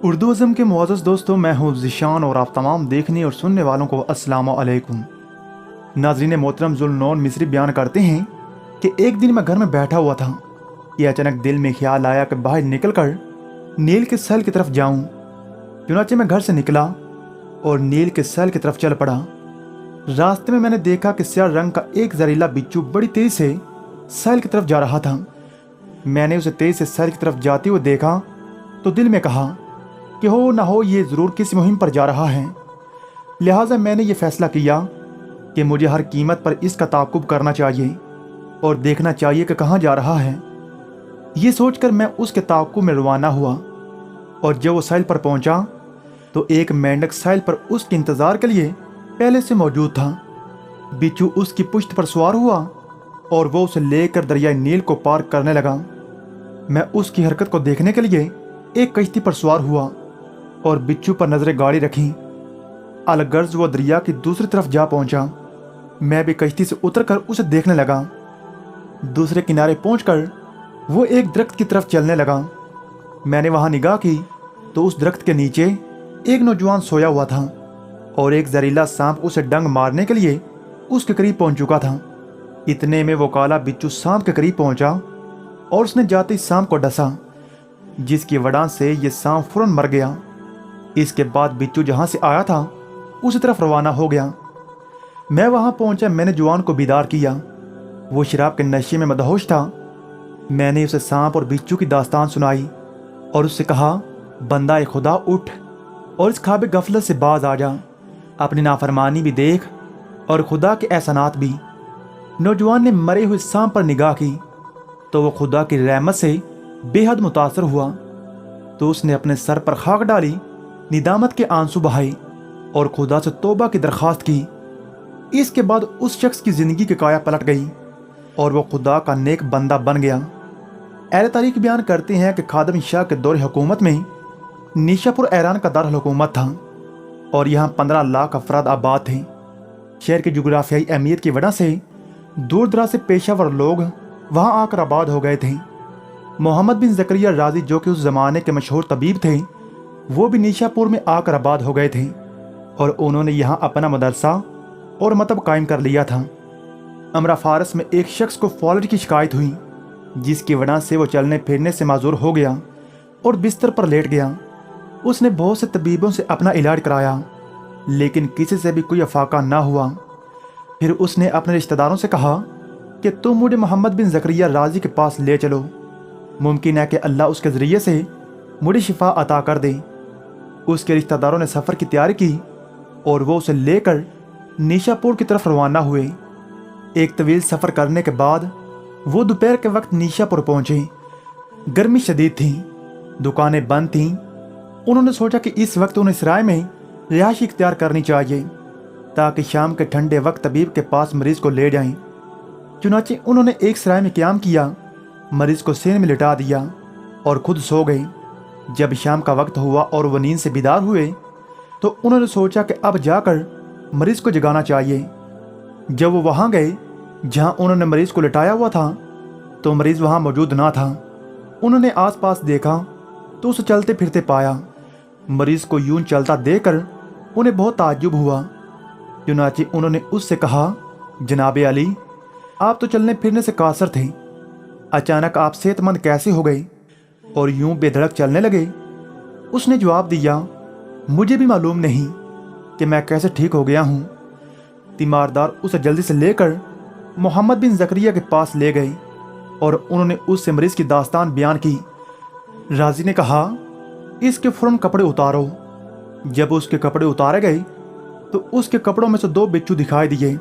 اردو ازم کے معزز دوستوں، میں ہوں ذیشان اور آپ تمام دیکھنے اور سننے والوں کو السلام علیکم۔ ناظرین محترم، ذوالنون مصری بیان کرتے ہیں کہ ایک دن میں گھر میں بیٹھا ہوا تھا کہ اچانک دل میں خیال آیا کہ باہر نکل کر نیل کے ساحل کی طرف جاؤں۔ چنانچہ میں گھر سے نکلا اور نیل کے ساحل کی طرف چل پڑا۔ راستے میں نے دیکھا کہ سیاہ رنگ کا ایک زہریلا بچھو بڑی تیزی سے ساحل کی طرف جا رہا تھا۔ میں نے اسے تیز سے ساحل کی طرف جاتے ہوئے دیکھا تو دل میں کہا کہ ہو نہ ہو یہ ضرور کسی مہم پر جا رہا ہے۔ لہٰذا میں نے یہ فیصلہ کیا کہ مجھے ہر قیمت پر اس کا تعاقب کرنا چاہیے اور دیکھنا چاہیے کہ کہاں جا رہا ہے۔ یہ سوچ کر میں اس کے تعاقب میں روانہ ہوا، اور جب وہ ساحل پر پہنچا تو ایک مینڈک ساحل پر اس کے انتظار کے لیے پہلے سے موجود تھا۔ بچھو اس کی پشت پر سوار ہوا اور وہ اسے لے کر دریائے نیل کو پار کرنے لگا۔ میں اس کی حرکت کو دیکھنے کے لیے ایک کشتی پر سوار ہوا اور بچھو پر نظریں گاڑی رکھی۔ الغرض وہ دریا کی دوسری طرف جا پہنچا۔ میں بھی کشتی سے اتر کر اسے دیکھنے لگا۔ دوسرے کنارے پہنچ کر وہ ایک درخت کی طرف چلنے لگا۔ میں نے وہاں نگاہ کی تو اس درخت کے نیچے ایک نوجوان سویا ہوا تھا اور ایک زہریلا سانپ اسے ڈنگ مارنے کے لیے اس کے قریب پہنچ چکا تھا۔ اتنے میں وہ کالا بچھو سانپ کے قریب پہنچا اور اس نے جاتے ہی سانپ کو ڈسا، جس کی وجہ سے یہ سانپ فوراً مر گیا۔ اس کے بعد بچھو جہاں سے آیا تھا اسی طرف روانہ ہو گیا۔ میں وہاں پہنچا۔ میں نے جوان کو بیدار کیا۔ وہ شراب کے نشے میں مدہوش تھا۔ میں نے اسے سانپ اور بچھو کی داستان سنائی اور اس سے کہا، بندہ خدا اٹھ اور اس خواب غفلت سے باز آ جا، اپنی نافرمانی بھی دیکھ اور خدا کے احسانات بھی۔ نوجوان نے مرے ہوئے سانپ پر نگاہ کی تو وہ خدا کی رحمت سے بے حد متاثر ہوا، تو اس نے اپنے سر پر خاک ڈالی، ندامت کے آنسو بہائے اور خدا سے توبہ کی درخواست کی۔ اس کے بعد اس شخص کی زندگی کی کایا پلٹ گئی اور وہ خدا کا نیک بندہ بن گیا۔ اہل تاریخ بیان کرتے ہیں کہ خادم شاہ کے دور حکومت میں نیشا پور ایران کا دارالحکومت تھا اور یہاں 15 لاکھ افراد آباد تھے۔ شہر کی جغرافیائی اہمیت کی وجہ سے دور دراز سے پیشہ ور لوگ وہاں آ کر آباد ہو گئے تھے۔ محمد بن زکریا رازی، جو کہ اس زمانے کے مشہور طبیب تھے، وہ بھی نیشا پور میں آ کر آباد ہو گئے تھے اور انہوں نے یہاں اپنا مدرسہ اور مکتب قائم کر لیا تھا۔ امرا فارس میں ایک شخص کو فالج کی شکایت ہوئی، جس کی وجہ سے وہ چلنے پھرنے سے معذور ہو گیا اور بستر پر لیٹ گیا۔ اس نے بہت سے طبیبوں سے اپنا علاج کرایا، لیکن کسی سے بھی کوئی افاقہ نہ ہوا۔ پھر اس نے اپنے رشتہ داروں سے کہا کہ تم مجھے محمد بن زکریا رازی کے پاس لے چلو، ممکن ہے کہ اللہ اس کے ذریعے سے مجھے شفا عطا کر دے۔ اس کے رشتہ داروں نے سفر کی تیاری کی اور وہ اسے لے کر نیشا پور کی طرف روانہ ہوئے۔ ایک طویل سفر کرنے کے بعد وہ دوپہر کے وقت نیشا پور پہنچے۔ گرمی شدید تھی، دکانیں بند تھیں۔ انہوں نے سوچا کہ اس وقت انہیں سرائے میں رہائش اختیار کرنی چاہیے تاکہ شام کے ٹھنڈے وقت طبیب کے پاس مریض کو لے جائیں۔ چنانچہ انہوں نے ایک سرائے میں قیام کیا، مریض کو سین میں لٹا دیا اور خود سو گئے۔ جب شام کا وقت ہوا اور وہ نیند سے بیدار ہوئے تو انہوں نے سوچا کہ اب جا کر مریض کو جگانا چاہیے۔ جب وہ وہاں گئے جہاں انہوں نے مریض کو لٹایا ہوا تھا تو مریض وہاں موجود نہ تھا۔ انہوں نے آس پاس دیکھا تو اسے چلتے پھرتے پایا۔ مریض کو یوں چلتا دیکھ کر انہیں بہت تعجب ہوا۔ چنانچہ انہوں نے اس سے کہا، جناب علی، آپ تو چلنے پھرنے سے قاصر تھے، اچانک آپ صحت مند کیسے ہو گئے اور یوں بے دھڑک چلنے لگے؟ اس نے جواب دیا، مجھے بھی معلوم نہیں کہ میں کیسے ٹھیک ہو گیا ہوں۔ تیماردار اسے جلدی سے لے کر محمد بن زکریا کے پاس لے گئے اور انہوں نے اس سے مریض کی داستان بیان کی۔ رازی نے کہا، اس کے فوراً کپڑے اتارو۔ جب اس کے کپڑے اتارے گئے تو اس کے کپڑوں میں سے 2 بچھو دکھائی دیے۔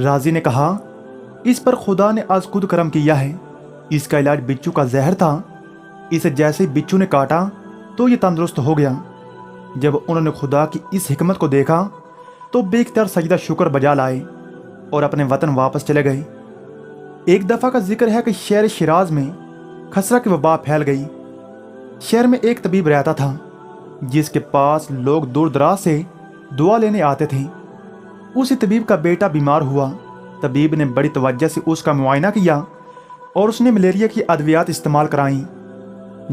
رازی نے کہا، اس پر خدا نے آج خود کرم کیا ہے، اس کا علاج بچھو کا زہر تھا، اسے جیسے ہی بچھو نے کاٹا تو یہ تندرست ہو گیا۔ جب انہوں نے خدا کی اس حکمت کو دیکھا تو بے اختیار سجدہ شکر بجا لائے اور اپنے وطن واپس چلے گئے۔ ایک دفعہ کا ذکر ہے کہ شہر شیراز میں خسرہ کی وبا پھیل گئی۔ شہر میں ایک طبیب رہتا تھا جس کے پاس لوگ دور دراز سے دعا لینے آتے تھے۔ اسی طبیب کا بیٹا بیمار ہوا۔ طبیب نے بڑی توجہ سے اس کا معائنہ کیا اور اس نے ملیریا کی ادویات استعمال کرائیں،